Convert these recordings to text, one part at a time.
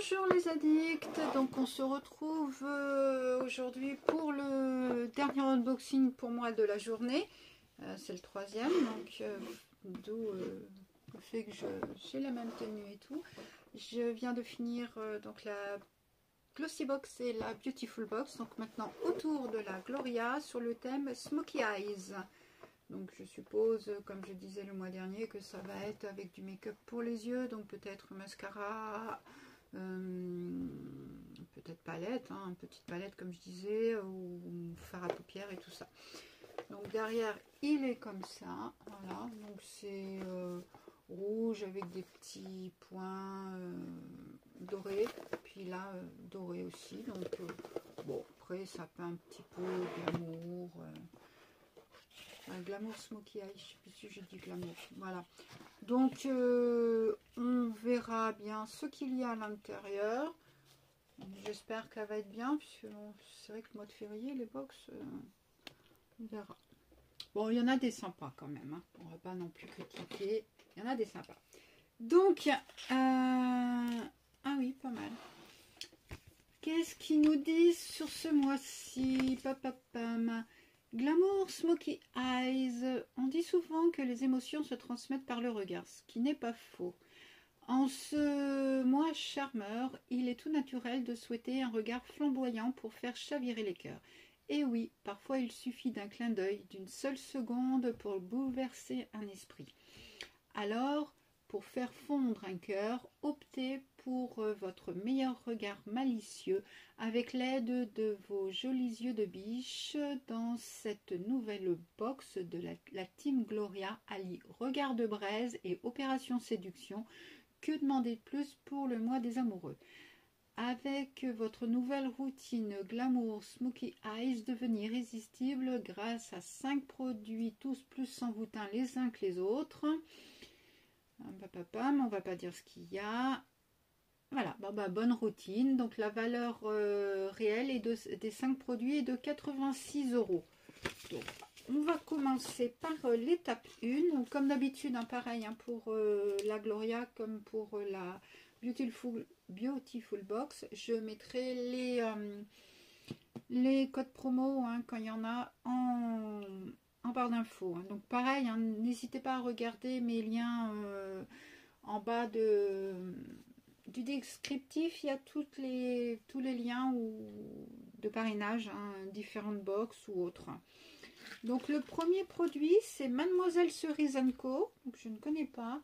Bonjour les addicts, donc on se retrouve aujourd'hui pour le dernier unboxing pour moi de la journée. C'est le troisième, donc d'où le fait que j'ai la même tenue et tout. Je viens de finir donc la Glossy Box et la Beautiful Box, donc maintenant autour de la Gloria sur le thème Smoky Eyes. Donc je suppose, comme je disais le mois dernier, que ça va être avec du make-up pour les yeux, donc peut-être mascara, peut-être palette, hein, une petite palette comme je disais, ou fard à paupières et tout ça. Donc derrière il est comme ça, voilà, donc c'est rouge avec des petits points dorés, puis là doré aussi, donc bon, après ça fait un petit peu glamour. Glamour Smoky Eye, je sais plus si je dis glamour, voilà. Donc on verra bien ce qu'il y a à l'intérieur. J'espère qu'elle va être bien, puisque bon, c'est vrai que le mois de février, les box, on verra. Bon, il y en a des sympas quand même, hein. On va pas non plus critiquer, il y en a des sympas. Donc, ah oui, pas mal. Qu'est-ce qu'ils nous disent sur ce mois-ci? Papapam. Glamour Smoky Eyes. On dit souvent que les émotions se transmettent par le regard, ce qui n'est pas faux. En ce mois charmeur, il est tout naturel de souhaiter un regard flamboyant pour faire chavirer les cœurs. Et oui, parfois il suffit d'un clin d'œil, d'une seule seconde pour bouleverser un esprit. Alors, pour faire fondre un cœur, optez pour votre meilleur regard malicieux avec l'aide de vos jolis yeux de biche dans cette nouvelle box de la Team Gloria allie regard de braise et opération séduction. Que demander de plus pour le mois des amoureux? Avec votre nouvelle routine Glamour Smoky Eyes, devenez irrésistible grâce à 5 produits tous plus envoûtants les uns que les autres. On va pas dire ce qu'il y a. Voilà, bonne routine. Donc la valeur réelle est des 5 produits est de 86 €. Donc on va commencer par l'étape 1. Donc, comme d'habitude, hein, pareil hein, pour la Gloria comme pour la Beautiful Box. Je mettrai les codes promo hein, quand il y en a en barre d'infos. Hein. Donc pareil, hein, n'hésitez pas à regarder mes liens en bas du descriptif. Il y a tous les liens de parrainage, hein, différentes box ou autres. Donc le premier produit c'est Mademoiselle Cerise & Co. Donc je ne connais pas.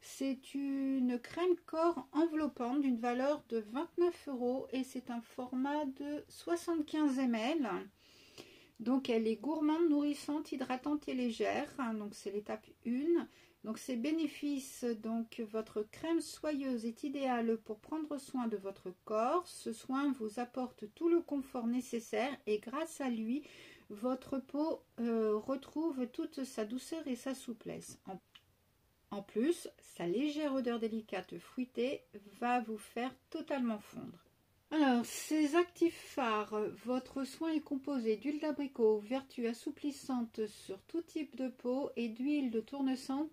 C'est une crème corps enveloppante d'une valeur de 29 € et c'est un format de 75 ml. Donc elle est gourmande, nourrissante, hydratante et légère. Donc c'est l'étape 1. Donc ses bénéfices, donc votre crème soyeuse est idéale pour prendre soin de votre corps. Ce soin vous apporte tout le confort nécessaire et grâce à lui, votre peau retrouve toute sa douceur et sa souplesse. En plus, sa légère odeur délicate fruitée va vous faire totalement fondre. Alors, ces actifs phares, votre soin est composé d'huile d'abricot, vertu assouplissante sur tout type de peau et d'huile de tournesol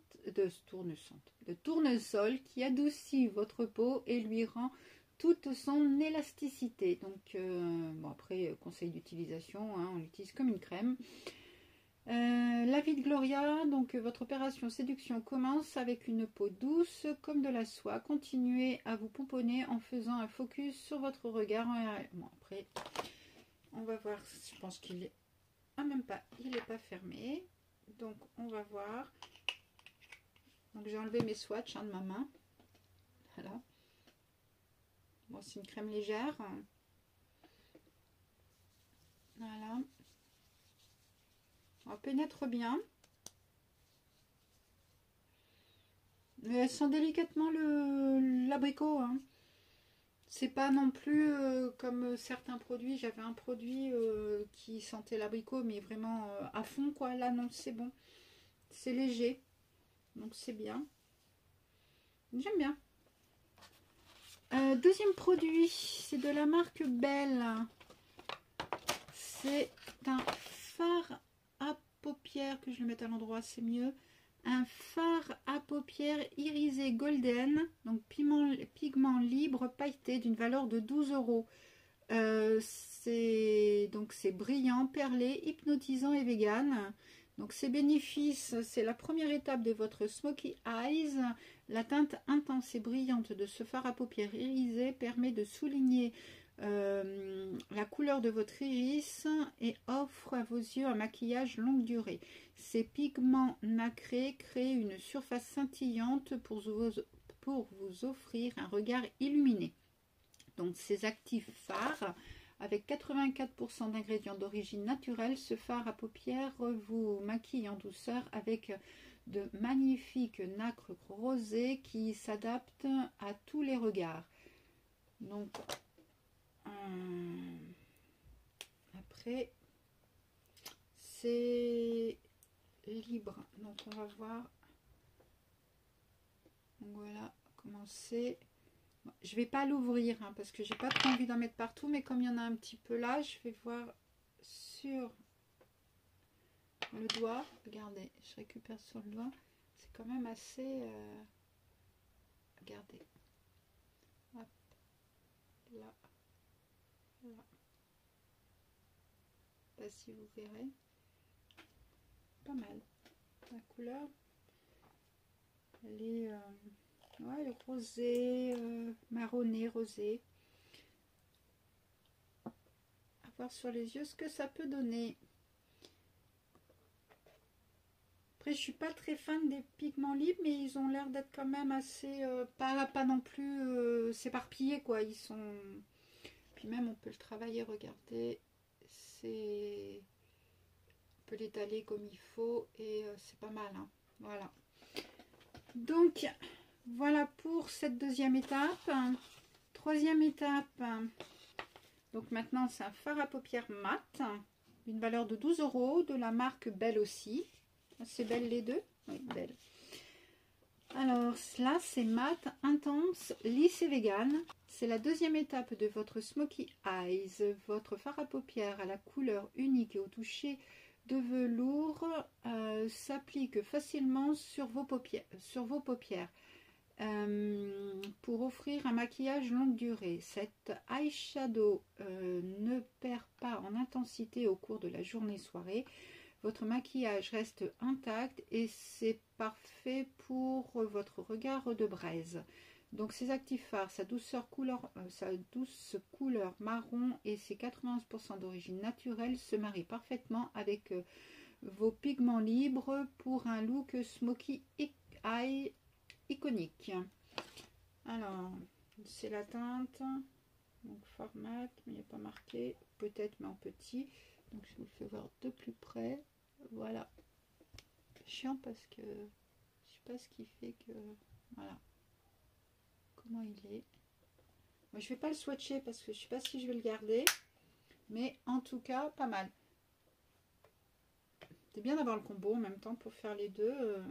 qui adoucit votre peau et lui rend toute son élasticité. Donc, bon après, conseil d'utilisation, hein, on l'utilise comme une crème. L'avis de Gloria, donc votre opération séduction commence avec une peau douce comme de la soie. Continuez à vous pomponner en faisant un focus sur votre regard. Bon après, on va voir, je pense qu'il est... Ah même pas, il n'est pas fermé. Donc on va voir. Donc j'ai enlevé mes swatchs hein, de ma main. Voilà. Bon, c'est une crème légère. Voilà. Elle pénètre bien. Mais elle sent délicatement l'abricot. Hein. C'est pas non plus comme certains produits. J'avais un produit qui sentait l'abricot, mais vraiment à fond quoi. Là non, c'est bon. C'est léger. Donc c'est bien. J'aime bien. Deuxième produit, c'est de la marque Belle. C'est un fard à paupières, que je le mette à l'endroit, c'est mieux. un fard à paupières irisé golden, donc pigment libre pailleté d'une valeur de 12 €. C'est brillant, perlé, hypnotisant et vegan. Donc ses bénéfices, c'est la première étape de votre Smoky Eyes. La teinte intense et brillante de ce fard à paupières irisé permet de souligner la couleur de votre iris et offre à vos yeux un maquillage longue durée. Ces pigments nacrés créent une surface scintillante pour vous offrir un regard illuminé. Donc ces actifs fards, avec 84% d'ingrédients d'origine naturelle, ce fard à paupières vous maquille en douceur avec de magnifiques nacres rosés qui s'adaptent à tous les regards. Donc après c'est libre, donc on va voir. Donc voilà comment c'est. Je vais pas l'ouvrir hein, parce que j'ai pas trop envie d'en mettre partout, mais comme il y en a un petit peu là, je vais voir sur le doigt. Regardez, je récupère sur le doigt, c'est quand même assez regardez, hop, là, là, pas si vous verrez, pas mal la couleur, elle est ouais, rosé, marronné, rosé. À voir sur les yeux ce que ça peut donner. Après, je suis pas très fan des pigments libres, mais ils ont l'air d'être quand même assez, pas non plus s'éparpiller quoi. Ils sont. Puis même on peut le travailler. Regardez, c'est, on peut l'étaler comme il faut et c'est pas mal. Hein. Voilà. Donc voilà pour cette deuxième étape. Troisième étape. Donc maintenant c'est un fard à paupières mat d'une valeur de 12 € de la marque Belle aussi. C'est Belle les deux. Oui, Belle. Alors là c'est mat, intense, lisse et vegan. C'est la deuxième étape de votre Smoky Eyes. Votre fard à paupières à la couleur unique et au toucher de velours s'applique facilement sur vos paupières. Pour offrir un maquillage longue durée. Cet eyeshadow ne perd pas en intensité au cours de la journée-soirée. Votre maquillage reste intact et c'est parfait pour votre regard de braise. Donc ces actifs fards, sa douce couleur marron et ses 91% d'origine naturelle se marient parfaitement avec vos pigments libres pour un look smoky eye iconique. Alors, c'est la teinte, donc format, mais il n'y a pas marqué, peut-être mais en petit. Donc je vous le fais voir de plus près. Voilà. Chiant parce que je sais pas ce qui fait que voilà comment il est. Moi je vais pas le swatcher parce que je sais pas si je vais le garder, mais en tout cas pas mal. C'est bien d'avoir le combo en même temps pour faire les deux.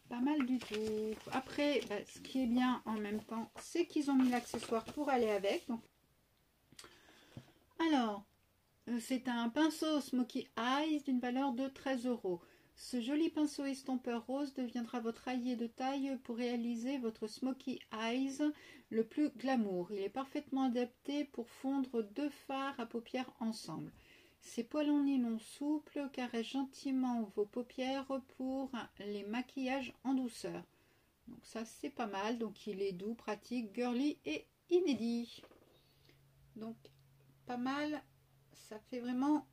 Pas mal du tout. Après, bah, ce qui est bien en même temps, c'est qu'ils ont mis l'accessoire pour aller avec. Donc, alors, c'est un pinceau Smoky Eyes d'une valeur de 13 €. Ce joli pinceau estompeur rose deviendra votre allié de taille pour réaliser votre Smoky Eyes le plus glamour. Il est parfaitement adapté pour fondre deux fards à paupières ensemble. Ces poils en nylon souple caressent gentiment vos paupières pour les maquillages en douceur. Donc ça c'est pas mal. Donc il est doux, pratique, girly et inédit. Donc pas mal. Ça fait vraiment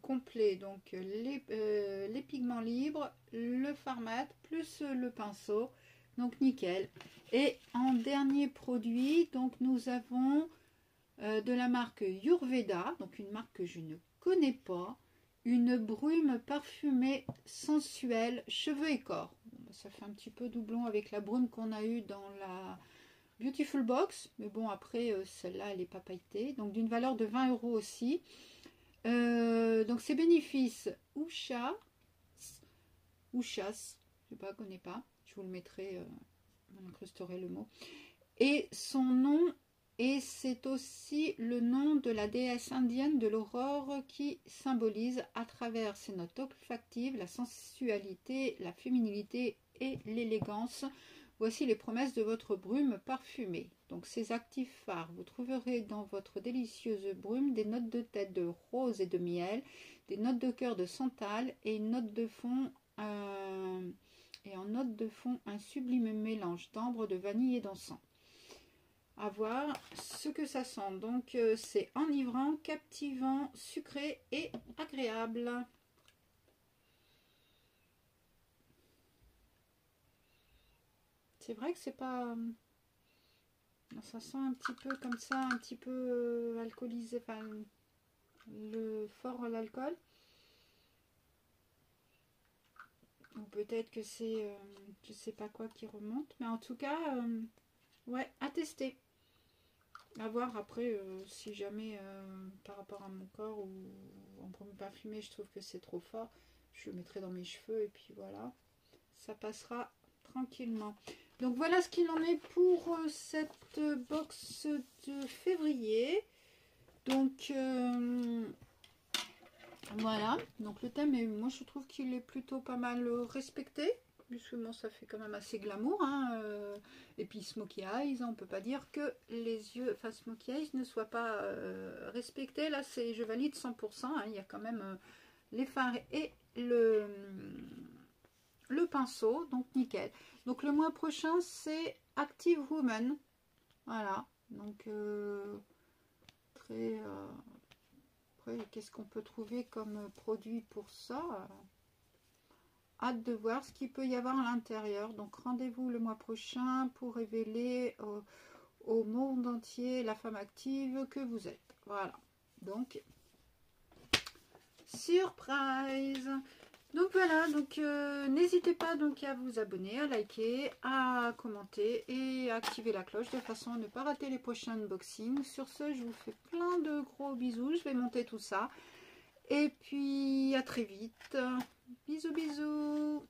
complet. Donc les pigments libres, le fard mat plus le pinceau. Donc nickel. Et en dernier produit, donc nous avons de la marque Yurveda. Donc une marque que je ne connais pas, une brume parfumée sensuelle cheveux et corps. Ça fait un petit peu doublon avec la brume qu'on a eue dans la Beautiful Box, mais bon après celle-là elle est pas pailletée, donc d'une valeur de 20 € aussi. Donc ses bénéfices, Ushas, je ne connais pas, je vous le mettrai, on incrusterai le mot, et son nom Et c'est aussi le nom de la déesse indienne de l'aurore qui symbolise à travers ses notes olfactives la sensualité, la féminilité et l'élégance. Voici les promesses de votre brume parfumée. Donc ces actifs phares, vous trouverez dans votre délicieuse brume des notes de tête de rose et de miel, des notes de cœur de santal et une note de fond en note de fond un sublime mélange d'ambre, de vanille et d'encens. À voir ce que ça sent. Donc c'est enivrant, captivant, sucré et agréable. C'est vrai que c'est pas... Ça sent un petit peu comme ça, un petit peu alcoolisé, enfin le fort l'alcool. Ou peut-être que c'est je sais pas quoi qui remonte, mais en tout cas ouais, à tester. À voir après si jamais par rapport à mon corps ou en brume parfumée je trouve que c'est trop fort, je le mettrai dans mes cheveux et puis voilà, ça passera tranquillement. Donc voilà ce qu'il en est pour cette box de février. Donc voilà, donc le thème est, moi je trouve qu'il est plutôt pas mal respecté, puisque bon, ça fait quand même assez glamour, hein, et puis Smokey Eyes, on peut pas dire que les yeux, enfin Smokey Eyes ne soient pas respectés. Là c'est, je valide 100%, hein, il y a quand même les fards et le pinceau, donc nickel. Donc le mois prochain c'est Active Woman, voilà, donc très... après, qu'est-ce qu'on peut trouver comme produit pour ça? Hâte de voir ce qu'il peut y avoir à l'intérieur. Donc rendez-vous le mois prochain pour révéler au monde entier la femme active que vous êtes. Voilà. Donc, surprise! Donc voilà, donc n'hésitez pas donc à vous abonner, à liker, à commenter et à activer la cloche de façon à ne pas rater les prochains unboxings. Sur ce, je vous fais plein de gros bisous, je vais monter tout ça. Et puis à très vite. Bisous bisous.